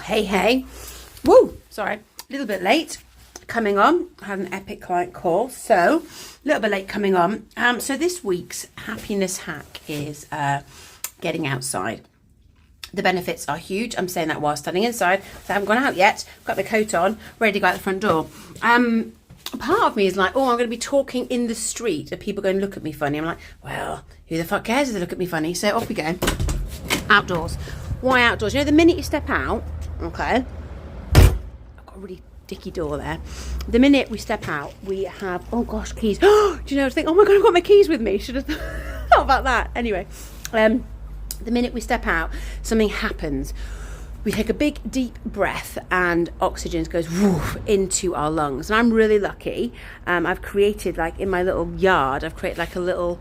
Hey. Woo! Sorry, a little bit late coming on. I had an epic client call, so a little bit late coming on. So this week's happiness hack is getting outside. The benefits are huge. I'm saying that while standing inside, so I haven't gone out yet. Got the coat on, ready to go out the front door. Part of me is like, oh, I'm going to be talking in the street. Are people going to look at me funny? I'm like, well, who the fuck cares if they look at me funny? So off we go. Outdoors. Why outdoors? You know, the minute you step out, okay, I've got a really dicky door there. The minute we step out, we have, oh gosh, keys. Do you know, I think, oh my God, I've got my keys with me. Should have thought about that. Anyway, the minute we step out, something happens. We take a big, deep breath and oxygen goes woof into our lungs. And I'm really lucky. I've created, like, in my little yard, I've created like a little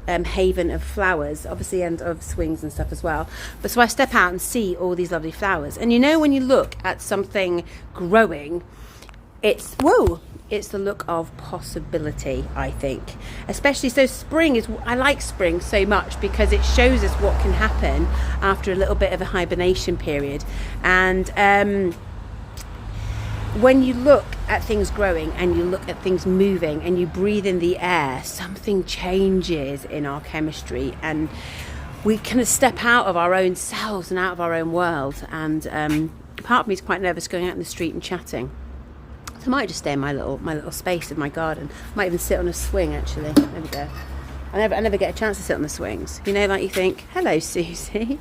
haven of flowers, obviously, and of swings and stuff as well. But so I step out and see all these lovely flowers. And you know, when you look at something growing, it's the look of possibility, I think. Especially, so spring is, I like spring so much because it shows us what can happen after a little bit of a hibernation period. And when you look at things growing and you look at things moving and you breathe in the air, something changes in our chemistry and we kind of step out of our own selves and out of our own world. And part of me is quite nervous going out in the street and chatting. So I might just stay in my little space in my garden. I might even sit on a swing, actually. There we go. I never get a chance to sit on the swings. You know, like you think, hello, Susie.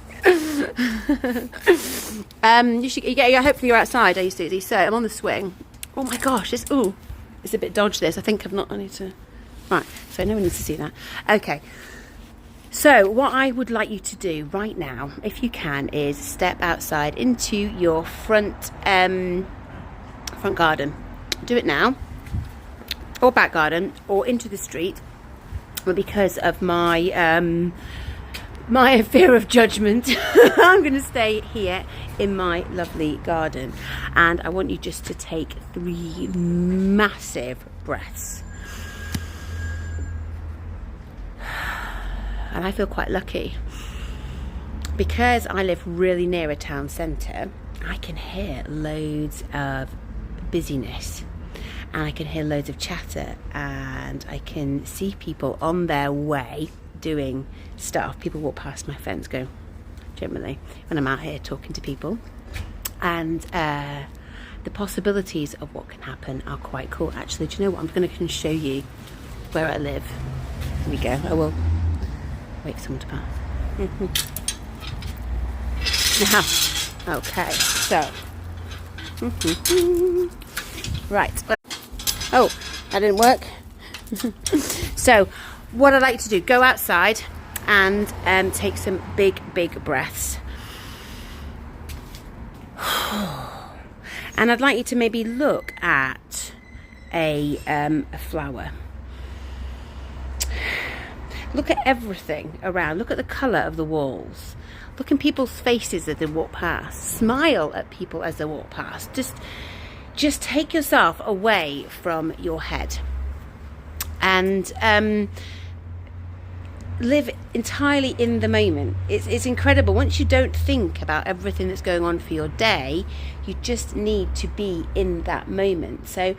Hopefully you're outside, are you, Susie? So I'm on the swing. Oh my gosh, it's a bit dodgy this. I need to, right, so no one needs to see that. Okay. So what I would like you to do right now, if you can, is step outside into your front garden. Do it now, or back garden, or into the street. But because of my my fear of judgment, I'm going to stay here in my lovely garden. And I want you just to take 3 massive breaths. And I feel quite lucky because I live really near a town centre. I can hear loads of busyness and I can hear loads of chatter and I can see people on their way doing stuff. People walk past my fence generally when I'm out here talking to people, and the possibilities of what can happen are quite cool. Actually, do you know what? I'm going to show you where I live. Here we go. I will wait for someone to pass. Now, okay, so right. Oh, that didn't work. So what I'd like to do, go outside and take some big breaths. And I'd like you to maybe look at a flower. Look at everything around. Look at the colour of the walls. Look in people's faces as they walk past. Smile at people as they walk past. Just take yourself away from your head and live entirely in the moment. It's incredible. Once you don't think about everything that's going on for your day, you just need to be in that moment. So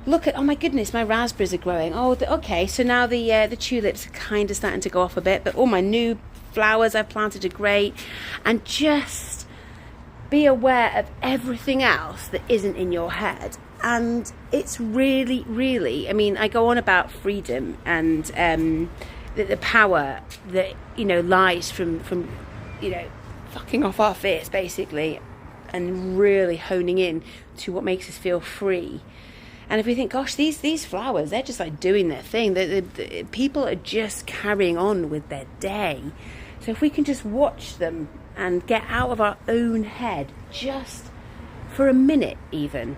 look at, oh my goodness, my raspberries are growing. Okay, so now the tulips are kind of starting to go off a bit, but all my new flowers I've planted are great. And just be aware of everything else that isn't in your head. And it's really, I mean, I go on about freedom and the power that, lies from fucking off our fears, basically, and really honing in to what makes us feel free. And if we think, gosh, these flowers, they're just like doing their thing. The people are just carrying on with their day. So if we can just watch them and get out of our own head just for a minute even,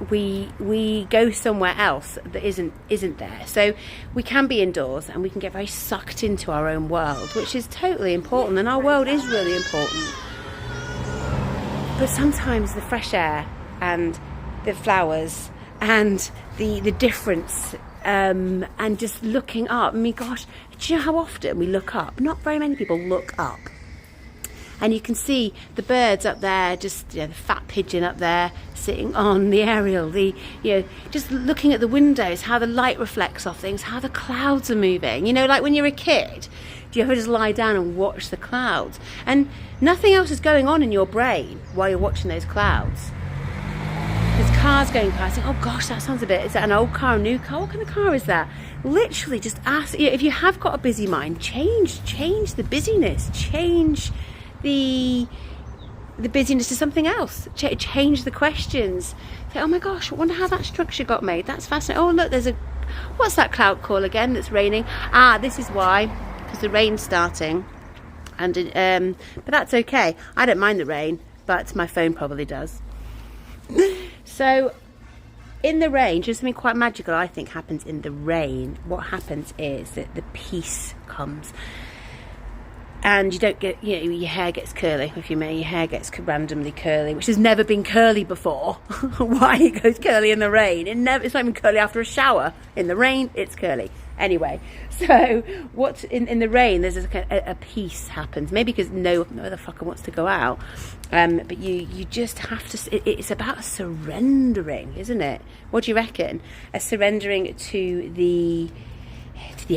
we go somewhere else that isn't there. So we can be indoors and we can get very sucked into our own world, which is totally important, and our world is really important. But sometimes the fresh air and the flowers and the difference and just looking up. I mean, gosh, do you know how often we look up? Not very many people look up. and you can see the birds up there, just the fat pigeon up there sitting on the aerial, just looking at the windows, how the light reflects off things, how the clouds are moving. Like when you're a kid, do you ever just lie down and watch the clouds? And nothing else is going on in your brain while you're watching those clouds. There's cars going past. Oh gosh, that sounds a bit. Is that an old car, a new car? What kind of car is that? Literally, just ask. If you have got a busy mind, change the busyness. Change the busyness to something else. Change the questions. Say, oh my gosh, I wonder how that structure got made. That's fascinating. Oh look, what's that cloud call again? That's raining. This is why, because the rain's starting. And but that's okay. I don't mind the rain, but my phone probably does. So in the rain, just something quite magical I think happens in the rain. What happens is that the peace comes, and you don't get, your hair gets curly. If you may, your hair gets randomly curly, which has never been curly before. Why it goes curly in the rain? It's not even curly after a shower. In the rain, it's curly. Anyway, so what's in the rain, there's a peace happens. Maybe because no other fucker wants to go out. But you just have to, it's about surrendering, isn't it? What do you reckon? A surrendering to the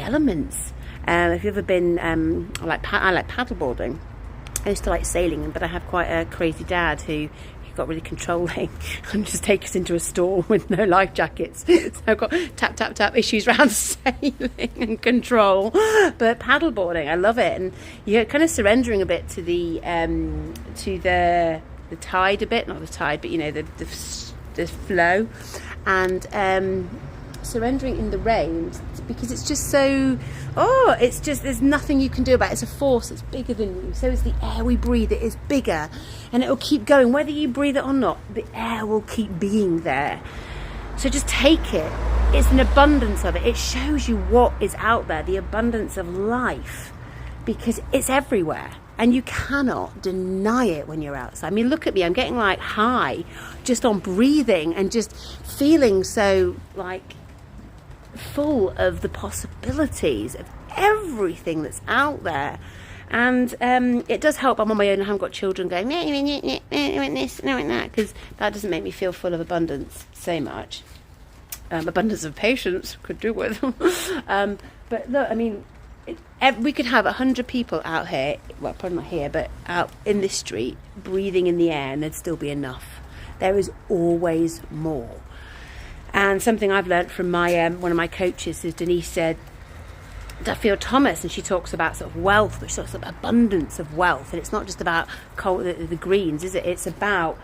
elements. If you've ever been, I like paddleboarding. I used to like sailing, but I have quite a crazy dad who got really controlling and just take us into a storm with no life jackets. So I've got tap issues around sailing and control. But paddleboarding, I love it, and you're kind of surrendering a bit to the tide a bit, not the tide, but the flow, and surrendering in the rain, because it's just so, there's nothing you can do about it. It's a force that's bigger than you. So is the air we breathe. It is bigger, and it will keep going whether you breathe it or not. The air will keep being there. So just take it. It's an abundance of it. It shows you what is out there, the abundance of life, because it's everywhere, and you cannot deny it when you're outside. I mean, look at me. I'm getting like high just on breathing and just feeling so like full of the possibilities of everything that's out there. And it does help. I'm on my own. I haven't got children going this, that, because that doesn't make me feel full of abundance so much. Abundance of patience could do with. But look, I mean, we could have 100 people out here, well, probably not here, but out in this street, breathing in the air, and there'd still be enough. There is always more. And something I've learned from my one of my coaches is Denise Duffield Thomas, and she talks about sort of wealth, which talks about abundance of wealth, and it's not just about the greens, is it? It's about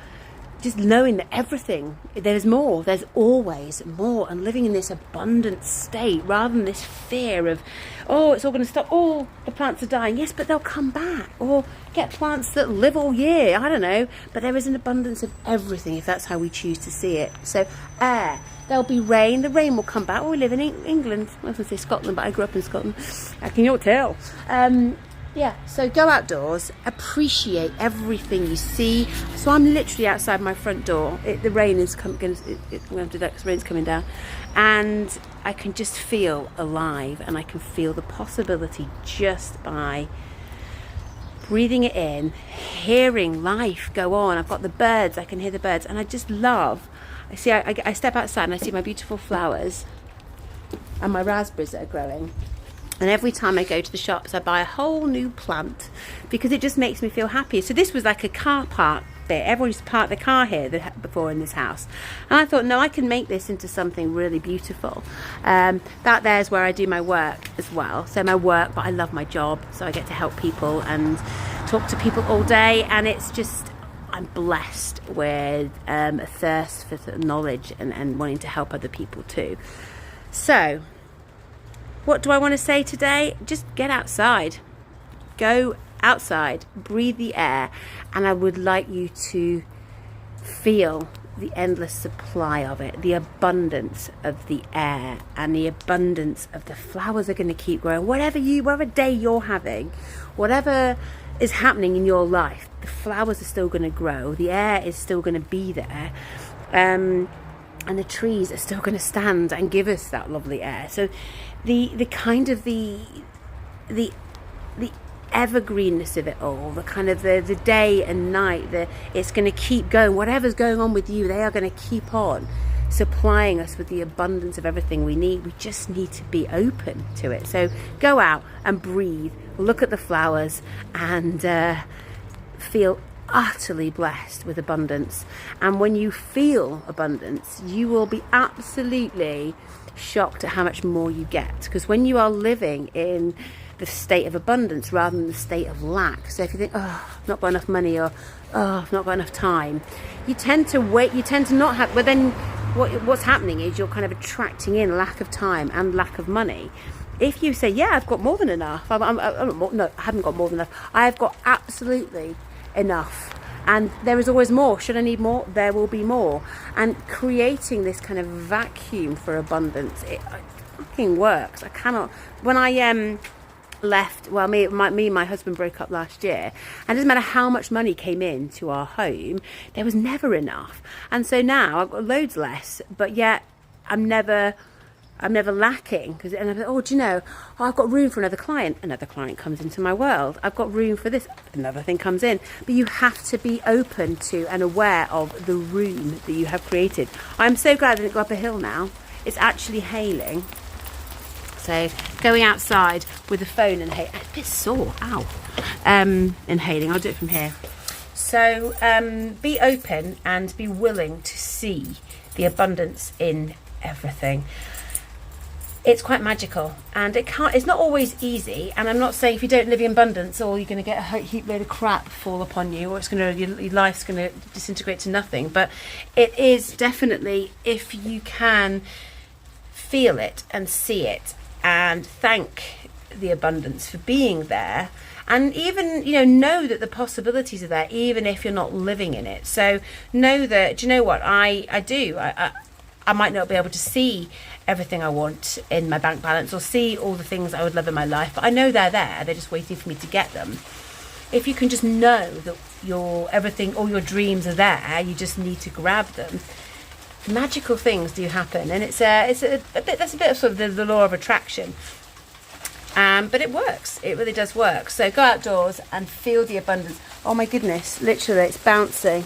just knowing that everything, there's more, there's always more, and living in this abundant state rather than this fear of, it's all going to stop, the plants are dying. Yes, but they'll come back. Or get plants that live all year, I don't know, but there is an abundance of everything if that's how we choose to see it. So air, there'll be rain, the rain will come back. We live in England, I was going to say Scotland, but I grew up in Scotland, I can you tell. So go outdoors, appreciate everything you see. So I'm literally outside my front door. The rain is coming, I'm going to do that because rain's coming down. And I can just feel alive, and I can feel the possibility just by breathing it in, hearing life go on. I've got the birds, I can hear the birds, and I just love, I step outside and I see my beautiful flowers and my raspberries that are growing. And every time I go to the shops, I buy a whole new plant because it just makes me feel happy. So this was like a car park bit. Everyone used to park their car here before in this house. And I thought, no, I can make this into something really beautiful. That there's where I do my work as well. So my work, but I love my job. So I get to help people and talk to people all day. And it's just, I'm blessed with a thirst for knowledge and wanting to help other people too. So what do I want to say today? Just get outside. Go outside, breathe the air, and I would like you to feel the endless supply of it, the abundance of the air and the abundance of the flowers are going to keep growing. Whatever day you're having, whatever is happening in your life, the flowers are still going to grow, the air is still going to be there. And the trees are still going to stand and give us that lovely air. So the kind of the evergreenness of it all, the kind of the day and night, it's going to keep going. Whatever's going on with you, they are going to keep on supplying us with the abundance of everything we need. We just need to be open to it. So go out and breathe, look at the flowers, and feel utterly blessed with abundance. And when you feel abundance, you will be absolutely shocked at how much more you get, because when you are living in the state of abundance rather than the state of lack, so if you think, oh, I've not got enough money, or oh, I've not got enough time, you tend to not have, but then what's happening is you're kind of attracting in lack of time and lack of money. If you say, yeah, I've got more than enough, I haven't got more than enough, I have got absolutely enough, and there is always more. Should I need more, there will be more. And creating this kind of vacuum for abundance, it fucking works. I cannot, when I left, well, me and my husband broke up last year, and it doesn't matter how much money came in to our home, there was never enough. And so now I've got loads less, but yet I'm never lacking, because and I'm like, oh, do you know, I've got room for another client comes into my world, I've got room for this, another thing comes in. But you have to be open to and aware of the room that you have created. I'm so glad I didn't go up a hill now. It's actually hailing, so going outside with the phone and it's a bit sore, ow, inhaling. I'll do it from here. So be open and be willing to see the abundance in everything. It's quite magical, and it's not always easy. And I'm not saying if you don't live in abundance, or you're going to get a heap load of crap fall upon you, or your life's going to disintegrate to nothing. But it is definitely, if you can feel it and see it and thank the abundance for being there, and even know that the possibilities are there, even if you're not living in it. So know that, do you know what I do? I might not be able to see everything I want in my bank balance, or see all the things I would love in my life, but I know they're there. They're just waiting for me to get them. If you can just know that all your dreams are there, you just need to grab them, magical things do happen. And that's a bit of sort of the law of attraction. But it works. It really does work. So go outdoors and feel the abundance. Oh my goodness, literally it's bouncing.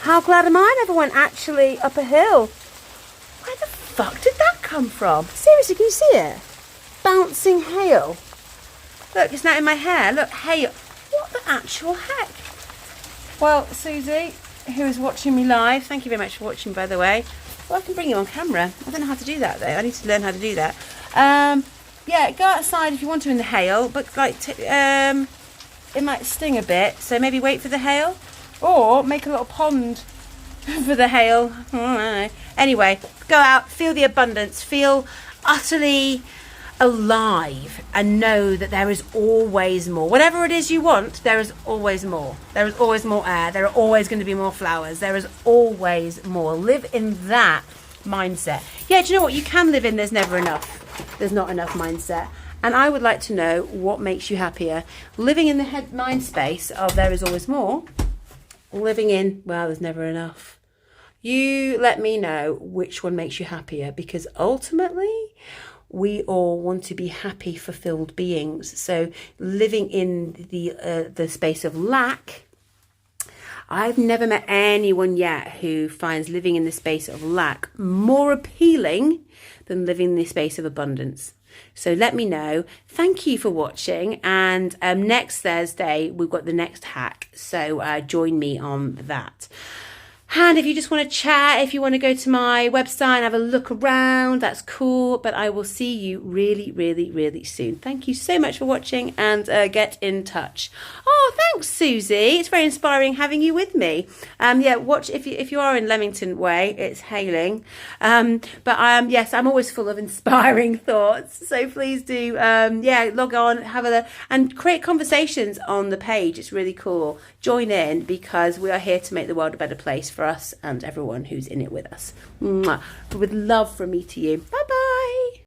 How glad am I I never went actually up a hill. Where the fuck did that come from? Seriously, can you see it? Bouncing hail. Look, it's not in my hair. Look, hail. What the actual heck? Well, Susie, who is watching me live, thank you very much for watching, by the way. Well, I can bring you on camera. I don't know how to do that, though. I need to learn how to do that. Yeah, go outside if you want to in the hail, but it might sting a bit, so maybe wait for the hail, or make a little pond for the hail. Anyway, go out, feel the abundance, feel utterly alive, and know that there is always more. Whatever it is you want, there is always more. There is always more air. There are always going to be more flowers. There is always more. Live in that mindset. Yeah, do you know what? You can live in there's never enough. There's not enough mindset. And I would like to know what makes you happier. Living in the mind space of there is always more. Living in, well, there's never enough. You let me know which one makes you happier, because ultimately we all want to be happy, fulfilled beings. So living in the space of lack, I've never met anyone yet who finds living in the space of lack more appealing than living in the space of abundance. So let me know. Thank you for watching. And next Thursday, we've got the next hack. So join me on that. And if you just want to chat, if you want to go to my website and have a look around, that's cool. But I will see you really, really, really soon. Thank you so much for watching, and get in touch. Oh, thanks, Susie. It's very inspiring having you with me. Yeah, watch if you are in Leamington Way. It's hailing. But yes, I'm always full of inspiring thoughts. So please do, log on, have a look, and create conversations on the page. It's really cool. Join in, because we are here to make the world a better place for us and everyone who's in it with us. Mwah. With love from me to you. Bye bye.